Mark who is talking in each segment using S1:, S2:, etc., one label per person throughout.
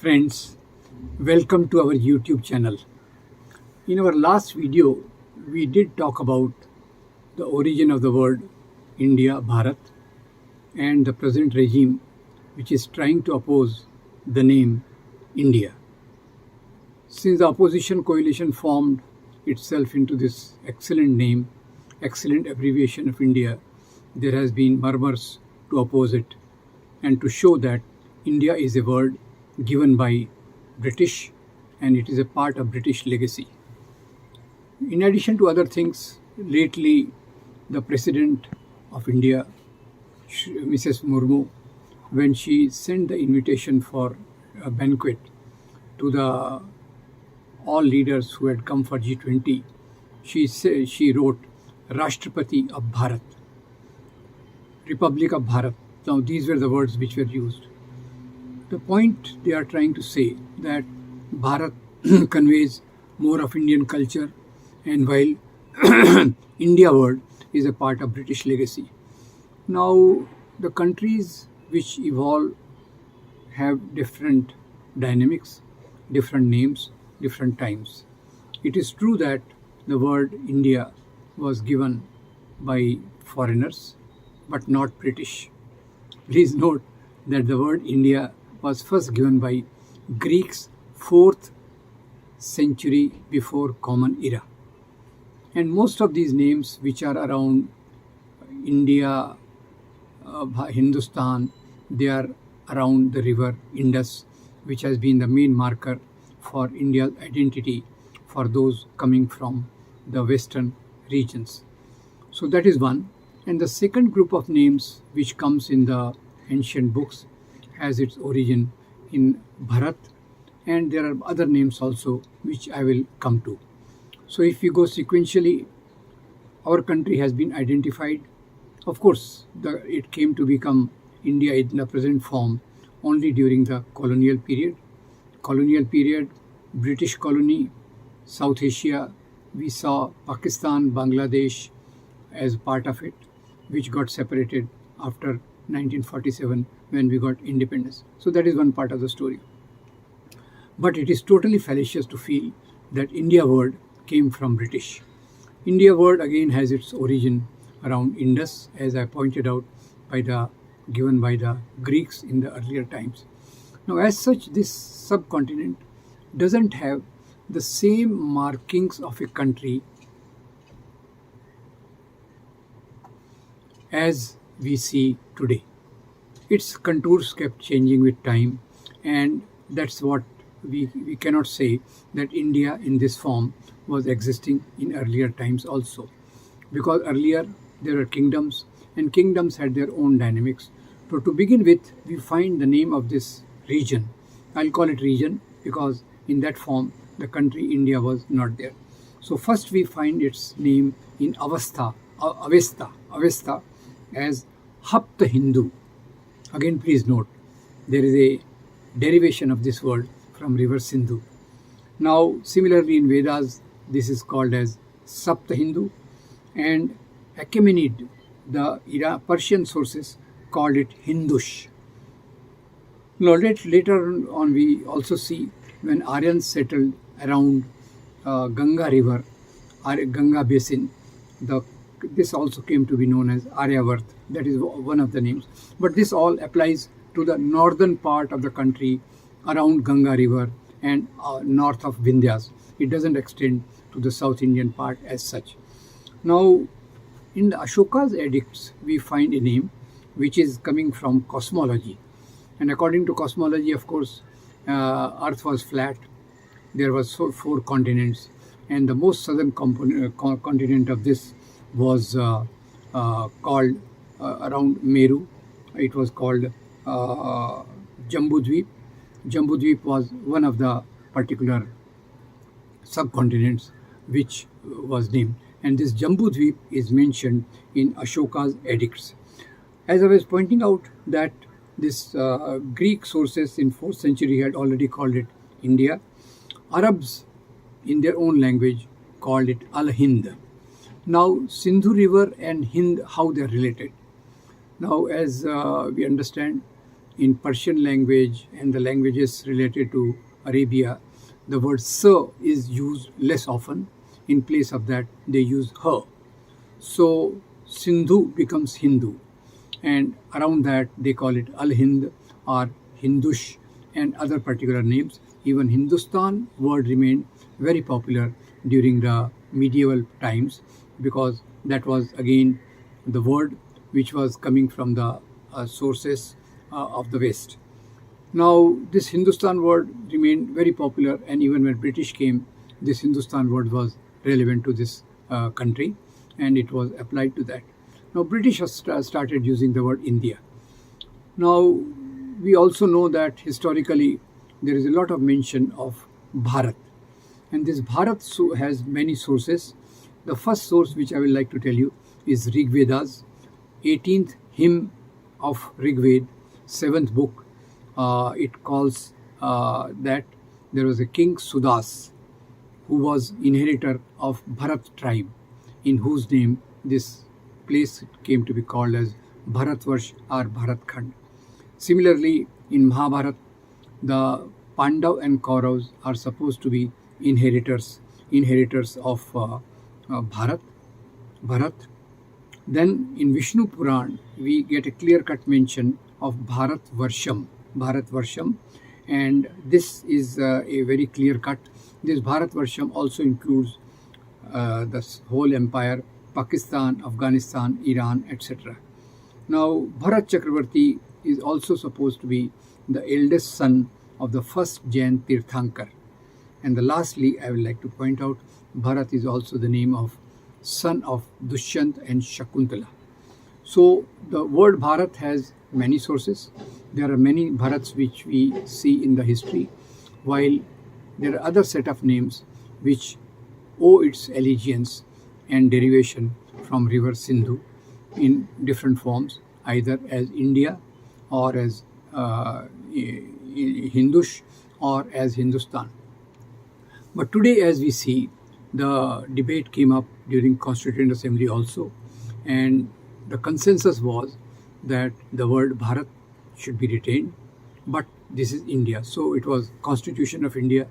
S1: Friends, welcome to our YouTube channel. In our last video, we did talk about the origin of the word India, Bharat, and the present regime which is trying to oppose the name India. Since the opposition coalition formed itself into this excellent name, excellent abbreviation of India, there has been murmurs to oppose it and to show that India is a word given by British and it is a part of British legacy. In addition to other things, lately the President of India, Mrs. Murmu, when she sent the invitation for a banquet to the all leaders who had come for G20, she wrote Rashtrapati of Bharat, Republic of Bharat. Now these were the words which were used. The point they are trying to say that Bharat conveys more of Indian culture, and while India word is a part of British legacy. Now the countries which evolve have different dynamics, different names, different times. It is true that the word India was given by foreigners but not British. Please note that the word India was first given by Greeks 4th century before Common Era. And most of these names which are around India, Hindustan, they are around the river Indus, which has been the main marker for India's identity for those coming from the western regions. So that is one. And the second group of names which comes in the ancient books has its origin in Bharat, and there are other names also which I will come to. So if we go sequentially, our country has been identified. Of course, it came to become India in the present form only during the colonial period. British colony, South Asia, we saw Pakistan, Bangladesh as part of it, which got separated after 1947 when we got independence. So that is one part of the story. But it is totally fallacious to feel that India word came from British. India word again has its origin around Indus, as I pointed out, given by the Greeks in the earlier times. Now as such, this subcontinent doesn't have the same markings of a country as we see today. Its contours kept changing with time, and that's what we cannot say that India in this form was existing in earlier times also, because earlier there were kingdoms and kingdoms had their own dynamics. So to begin with, we find the name of this region. I'll call it region because in that form the country India was not there. So first we find its name in Avesta as Hapta Hindu. Again, please note, there is a derivation of this word from river Sindhu. Now, similarly in Vedas, this is called as Sapta Hindu, and Achaemenid, the Persian sources, called it Hindush. Now, later on, we also see when Aryans settled around Ganga river, Ganga basin, this also came to be known as Aryavarth. That is one of the names. But this all applies to the northern part of the country around Ganga river and north of Vindhyas. It doesn't extend to the South Indian part as such. Now, in the Ashoka's edicts, we find a name which is coming from cosmology. And according to cosmology, of course, Earth was flat. There were 4 continents, and the most southern continent of this was called around Meru. It was called Jambudvip. Jambudvip was one of the particular subcontinents which was named. And this Jambudvip is mentioned in Ashoka's edicts. As I was pointing out that this Greek sources in 4th century had already called it India. Arabs in their own language called it Al-Hind. Now, Sindhu river and Hind, how they are related. Now, as we understand, in Persian language and the languages related to Arabia, the word sir is used less often. In place of that, they use her. So Sindhu becomes Hindu, and around that they call it Al-Hind or Hindush and other particular names. Even Hindustan word remained very popular during the medieval times, because that was again the word which was coming from the sources of the West. Now, this Hindustan word remained very popular, and even when British came, this Hindustan word was relevant to this country, and it was applied to that. Now, British has started using the word India. Now, we also know that historically there is a lot of mention of Bharat, and this Bharat has many sources. The first source which I will like to tell you is Rig Veda's 18th hymn of Rig Veda, 7th book. It calls that there was a king Sudas who was inheritor of Bharat tribe, in whose name this place came to be called as Bharatvarsh or Bharatkhand. Similarly, in Mahabharata, the Pandav and Kauravas are supposed to be inheritors of Bharat. Then in Vishnu Puran, we get a clear-cut mention of Bharatvarsham, and this is a very clear-cut. This Bharatvarsham also includes the whole empire, Pakistan, Afghanistan, Iran, etc. Now, Bharat Chakravarti is also supposed to be the eldest son of the first Jain Tirthankar. And lastly, I would like to point out, Bharat is also the name of son of Dushyant and Shakuntala. So the word Bharat has many sources. There are many Bharats which we see in the history, while there are other set of names which owe its allegiance and derivation from river Sindhu in different forms, either as India or as Hindush or as Hindustan. But today, as we see, the debate came up during Constituent Assembly also, and the consensus was that the word Bharat should be retained, but this is India. So it was Constitution of India,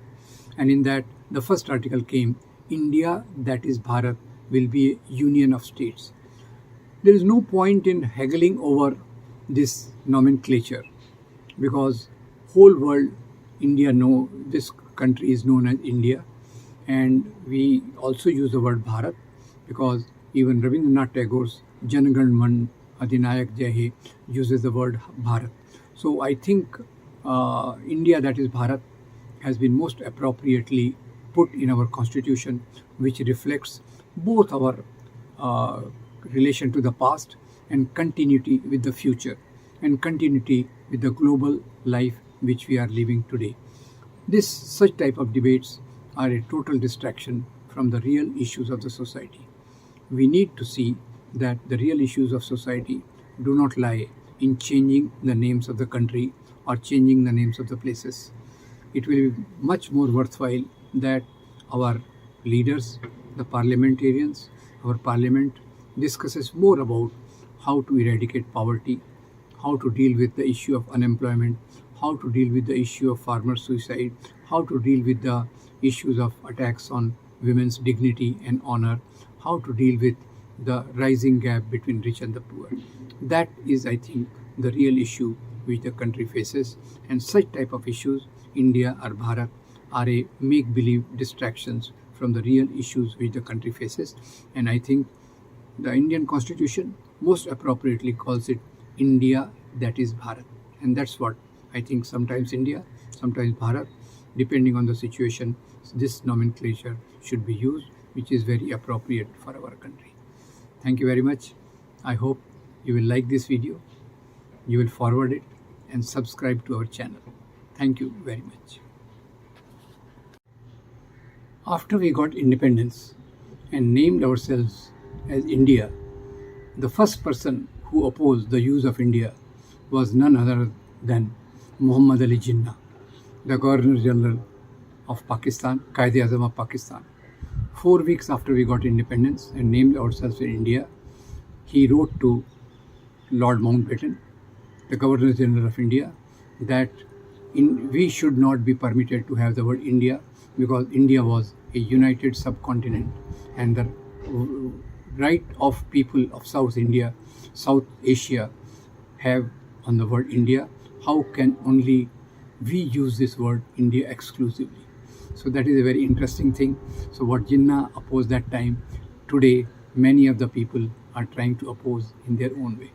S1: and in that the first article came, India, that is Bharat, will be a union of states. There is no point in haggling over this nomenclature, because whole world, India know, this country is known as India, and we also use the word Bharat because even Rabindranath Tagore's Jan Gan Man Adhinayak Jai Hai uses the word Bharat. So I think India, that is Bharat, has been most appropriately put in our constitution, which reflects both our relation to the past and continuity with the future and continuity with the global life which we are living today. Such type of debates are a total distraction from the real issues of the society. We need to see that the real issues of society do not lie in changing the names of the country or changing the names of the places. It will be much more worthwhile that our leaders, the parliamentarians, our parliament discusses more about how to eradicate poverty, how to deal with the issue of unemployment, how to deal with the issue of farmer suicide, how to deal with the issues of attacks on women's dignity and honor, how to deal with the rising gap between rich and the poor. That is, I think, the real issue which the country faces, and such type of issues, India or Bharat, are a make-believe distractions from the real issues which the country faces. And I think the Indian Constitution most appropriately calls it India, that is Bharat. And that's what I think, sometimes India, sometimes Bharat, depending on the situation, this nomenclature should be used, which is very appropriate for our country. Thank you very much. I hope you will like this video, you will forward it and subscribe to our channel. Thank you very much. After we got independence and named ourselves as India, the first person who opposed the use of India was none other than Muhammad Ali Jinnah, the Governor General of Pakistan, Quaid-e-Azam of Pakistan. 4 weeks after we got independence and named ourselves in India, he wrote to Lord Mountbatten the Governor General of India, that we should not be permitted to have the word India, because India was a united subcontinent, and the right of people of South India, South Asia, have on the word India. How can only we use this word India exclusively? So that is a very interesting thing. So what Jinnah opposed that time, today many of the people are trying to oppose in their own way.